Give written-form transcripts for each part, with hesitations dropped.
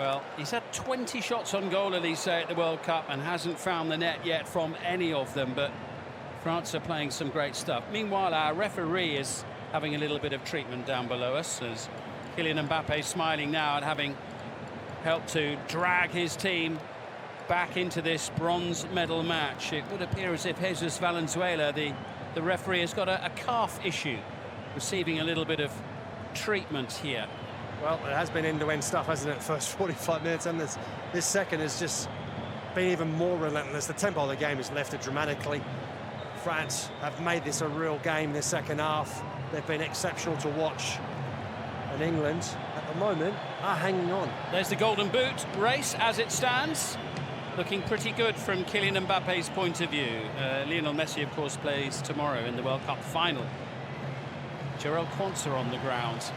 Well, he's had 20 shots on goal, Elise, at the World Cup and hasn't found the net yet from any of them, but France are playing some great stuff. Meanwhile, our referee is having a little bit of treatment down below us as Kylian Mbappe smiling now at having helped to drag his team back into this bronze medal match. It would appear as if Jesus Valenzuela, the referee, has got a calf issue, receiving a little bit of treatment here. Well, it has been end-to-end stuff, hasn't it, first 45 minutes, and this second has just been even more relentless. The tempo of the game has lifted dramatically. France have made this a real game this second half. They've been exceptional to watch. And England, at the moment, are hanging on. There's the Golden Boot race as it stands. Looking pretty good from Kylian Mbappe's point of view. Lionel Messi, of course, plays tomorrow in the World Cup final. Jarell Quansah on the ground.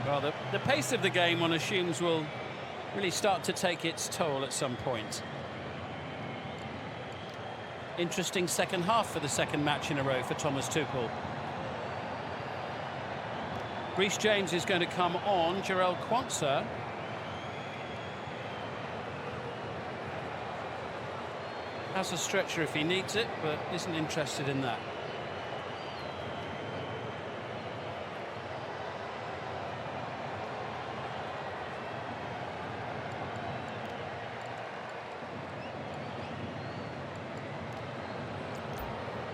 Well, the pace of the game, one assumes, will really start to take its toll at some point. Interesting second half for the second match in a row for Thomas Tuchel. Reece James is going to come on. Jarell Quansah. Has a stretcher if he needs it, but isn't interested in that.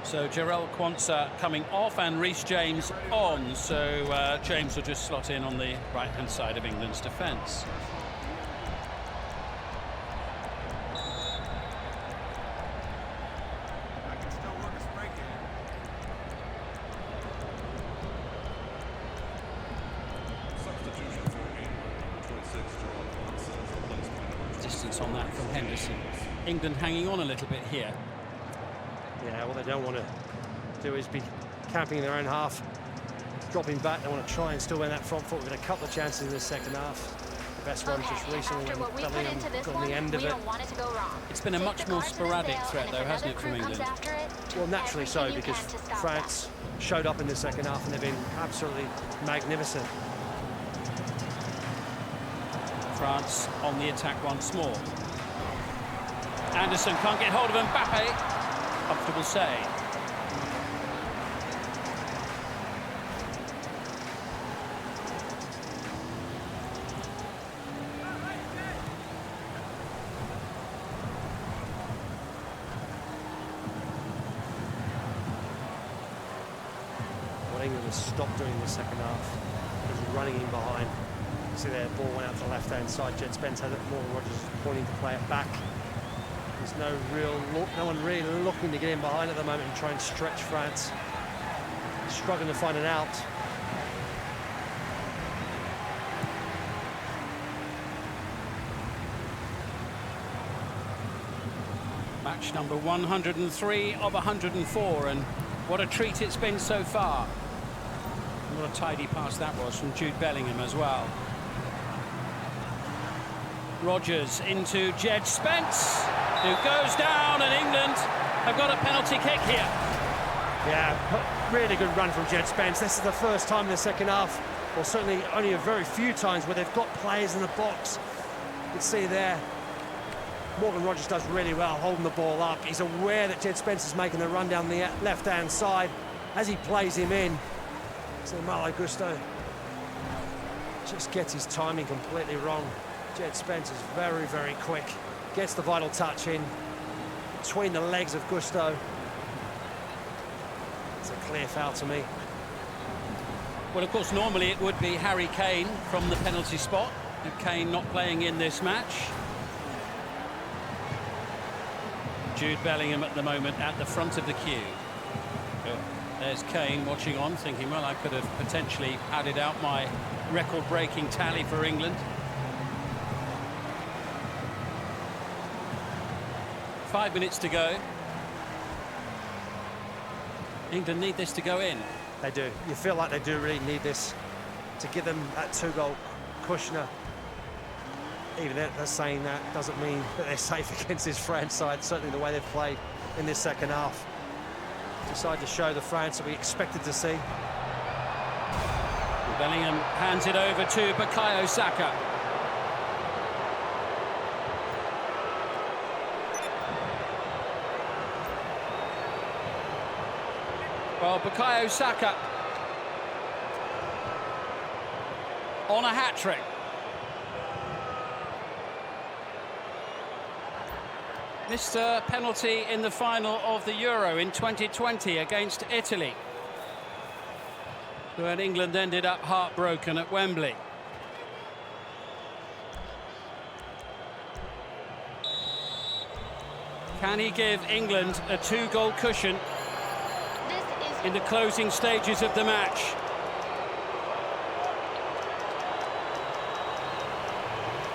So Jarell Quansah coming off and Reece James on. So James will just slot in on the right-hand side of England's defence. Distance on that from Henderson. England hanging on a little bit here. Yeah, what they don't want to do is be camping in their own half, dropping back. They want to try and still win that front foot. We've got a couple of chances in the second half. The best one just recently when Bellingham got on the end of it. It's been a much more sporadic threat, though, hasn't it, from England? Well, naturally so, because France showed up in the second half and they've been absolutely magnificent. France on the attack once more. Anderson can't get hold of Mbappe. Comfortable save. What England has stopped doing in the second half is running in behind. See their ball went out to the left-hand side. Jed Spence had it. Morgan Rogers pointing to play it back. There's no one really looking to get in behind at the moment and try and stretch France. Struggling to find an out. Match number 103 of 104, and what a treat it's been so far. And what a tidy pass that was from Jude Bellingham as well. Rogers into Jed Spence, who goes down, and England have got a penalty kick here. Yeah, really good run from Jed Spence. This is the first time in the second half, or certainly only a very few times, where they've got players in the box. You can see there, Morgan Rogers does really well holding the ball up. He's aware that Jed Spence is making the run down the left-hand side. As he plays him in, so Malo Gusto just gets his timing completely wrong. Jed Spence is very, very quick. Gets the vital touch in between the legs of Gusto. It's a clear foul to me. Well, of course, normally it would be Harry Kane from the penalty spot. Kane not playing in this match. Jude Bellingham at the moment at the front of the queue. There's Kane watching on, thinking, well, I could have potentially added out my record-breaking tally for England. 5 minutes to go. England need this to go in. They do. You feel like they do really need this to give them that two-goal cushioner. Even they're saying that doesn't mean that they're safe against this France side. Certainly the way they've played in this second half. Decided to show the France that we expected to see. Bellingham hands it over to Bukayo Saka. Well, Bukayo Saka on a hat-trick. Missed a penalty in the final of the Euro in 2020 against Italy, when England ended up heartbroken at Wembley. Can he give England a 2-goal cushion in the closing stages of the match?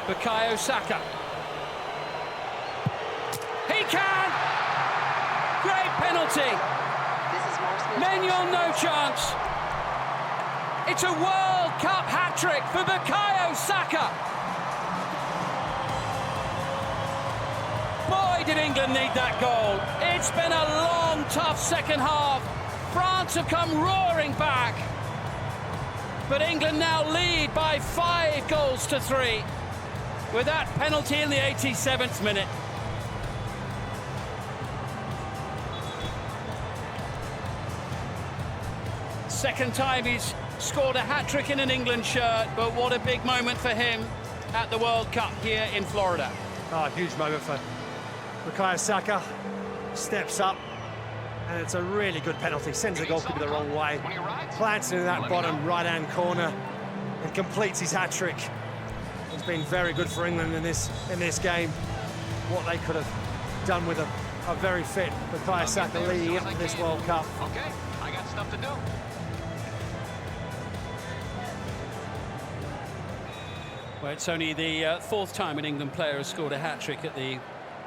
Bukayo Saka. He can! Great penalty. Maignan, no chance. It's a World Cup hat-trick for Bukayo Saka. Boy, did England need that goal. It's been a long, tough second half. France have come roaring back. But England now lead by 5 goals to 3 with that penalty in the 87th minute. Second time he's scored a hat-trick in an England shirt, but what a big moment for him at the World Cup here in Florida. Oh, a huge moment for Bukayo Saka. Steps up, and it's a really good penalty. Sends the goalkeeper the wrong way, plants in that bottom right-hand corner, and completes his hat-trick. It's been very good for England in this game. What they could have done with a very fit Bukayo Saka leading up to this World Cup. Okay, I got stuff to do. Well, it's only the 4th time an England player has scored a hat-trick at the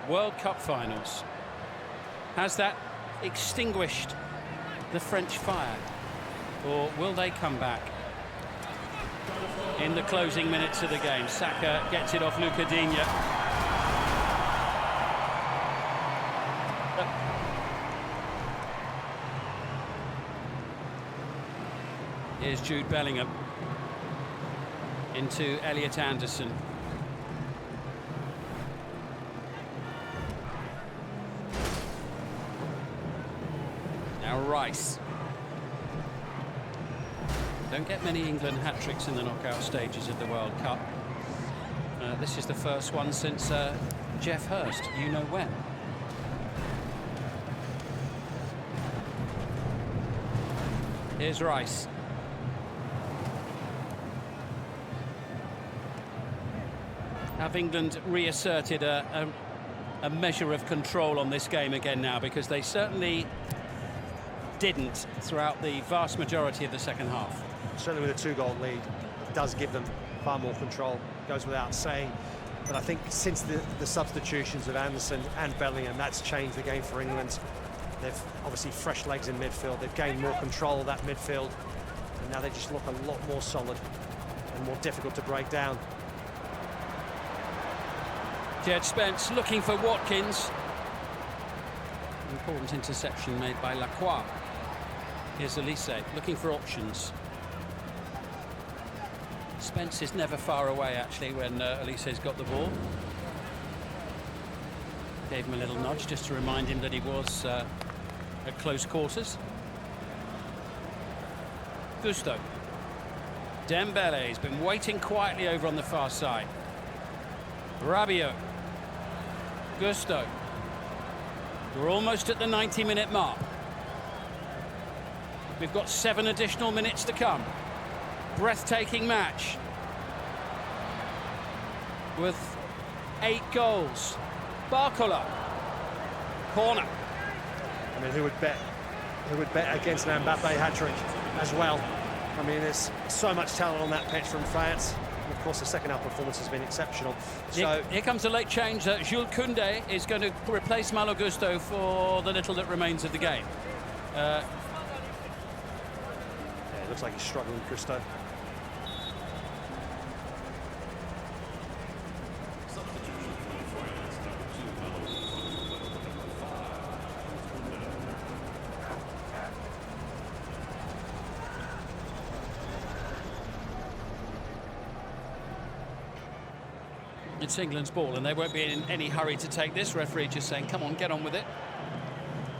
World Cup finals. Has that extinguished the French fire, or will they come back? In the closing minutes of the game, Saka gets it off Luca Digne. Here's Jude Bellingham into Elliot Anderson. Now Rice. Don't get many England hat-tricks in the knockout stages of the World Cup. This is the first one since Jeff Hurst, you know when. Here's Rice. Have England reasserted a measure of control on this game again now? Because they certainly didn't throughout the vast majority of the second half. Certainly with a 2-goal lead, it does give them far more control, goes without saying. But I think since the substitutions of Anderson and Bellingham, that's changed the game for England. They've obviously fresh legs in midfield, they've gained more control of that midfield, and now they just look a lot more solid and more difficult to break down. Jed Spence looking for Watkins. Important interception made by Lacroix. Here's Elise looking for options. Spence is never far away, actually, when Elise's got the ball. Gave him a little nudge just to remind him that he was at close quarters. Gusto. Dembele's been waiting quietly over on the far side. Rabiot. Gusto. We're almost at the 90-minute mark. We've got 7 additional minutes to come. Breathtaking match with 8 goals. Barcola. Corner. I mean, who would bet against an Mbappe hat-trick as well? I mean, there's so much talent on that pitch from France. And of course, the second half performance has been exceptional. So here comes a late change. Jules Koundé is going to replace Malo Gusto for the little that remains of the game. Yeah, it looks like he's struggling, Gusto. It's England's ball, and they won't be in any hurry to take this. Referee just saying, come on, get on with it.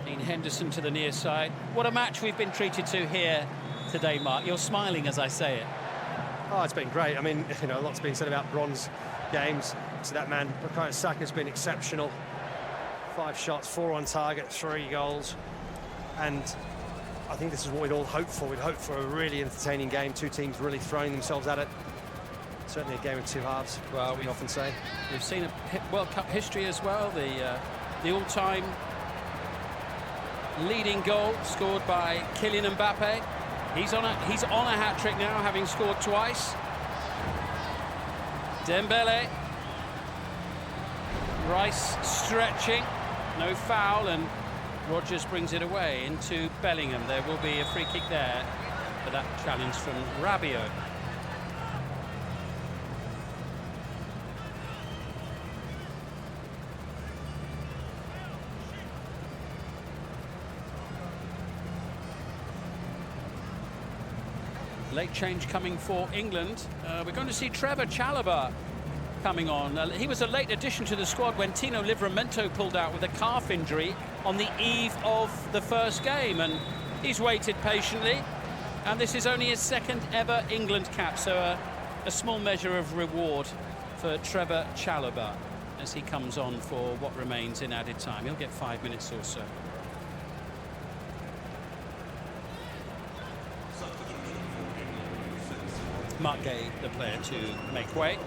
Dean Henderson to the near side. What a match we've been treated to here today, Mark. You're smiling as I say it. Oh, it's been great. I mean, you know, a lot's been said about bronze games. So that man, Bukayo Saka's been exceptional. 5 shots, 4 on target, 3 goals. And I think this is what we'd all hope for. We'd hope for a really entertaining game. 2 teams really throwing themselves at it. Certainly a game of 2 halves, well, we often say. We've seen a World Cup history as well. The all-time leading goal scored by Kylian Mbappe. He's on a hat-trick now, having scored twice. Dembele. Rice stretching. No foul, and Rodgers brings it away into Bellingham. There will be a free kick there for that challenge from Rabiot. Late change coming for England. We're going to see Trevor Chalobah coming on. He was a late addition to the squad when Tino Livramento pulled out with a calf injury on the eve of the first game, and he's waited patiently, and this is only his 2nd ever England cap, so a small measure of reward for Trevor Chalobah as he comes on for what remains in added time. He'll get 5 minutes or so. Mark Gay, the player to make way.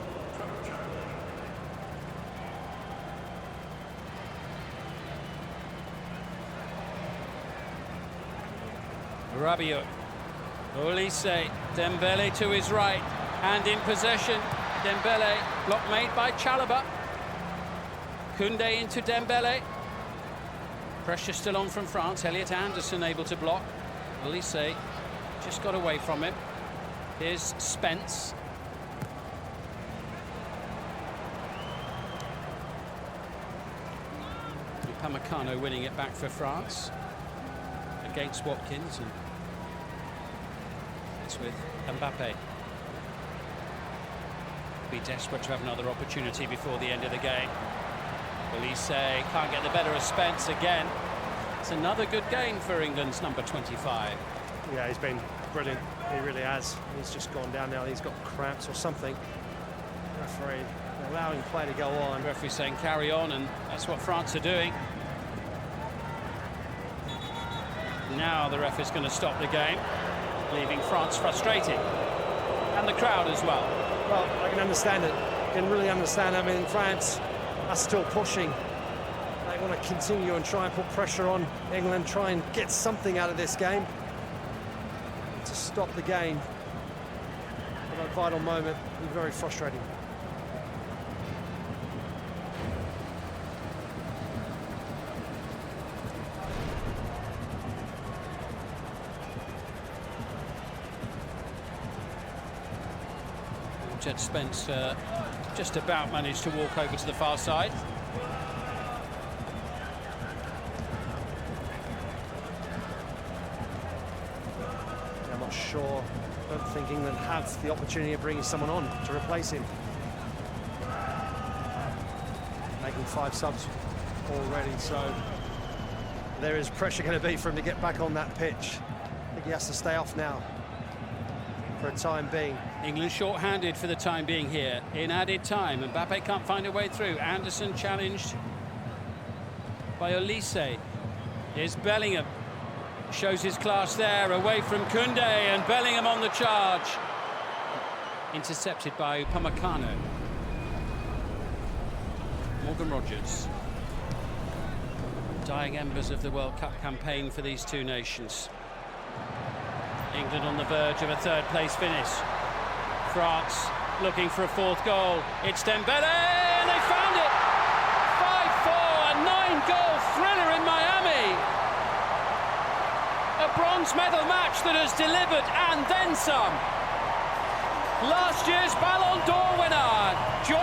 Rabiot, Olise, Dembele to his right, and in possession. Dembele, block made by Chalobah. Koundé into Dembele. Pressure still on from France. Elliot Anderson able to block. Olise just got away from him. Here's Spence. Upamecano winning it back for France against Watkins, and it's with Mbappe. Be desperate to have another opportunity before the end of the game. Olise can't get the better of Spence again. It's another good game for England's number 25. Yeah, he's been brilliant. He really has. He's just gone down now. He's got cramps or something. Referee allowing play to go on. Referee saying carry on, and that's what France are doing. Now the ref is going to stop the game, leaving France frustrated, and the crowd as well. Well, I can understand it. I can really understand. I mean, France are still pushing. They want to continue and try and put pressure on England, try and get something out of this game to stop the game at a vital moment. It'll be very frustrating. Jed Spence just about managed to walk over to the far side. I'm not sure. I don't think England have the opportunity of bringing someone on to replace him. Making 5 subs already, so there is pressure going to be for him to get back on that pitch. I think he has to stay off now for a time being. England short-handed for the time being here in added time. Mbappe can't find a way through. Anderson challenged by Olise. Here's Bellingham. Shows his class there, away from Koundé, and Bellingham on the charge. Intercepted by Upamecano. Morgan Rodgers. Dying embers of the World Cup campaign for these 2 nations. England on the verge of a 3rd-place finish. France looking for a 4th goal. It's Dembele, and they found it! 5-4, a 9-goal thriller in Miami. A bronze medal match that has delivered and then some. Last year's Ballon d'Or winner joined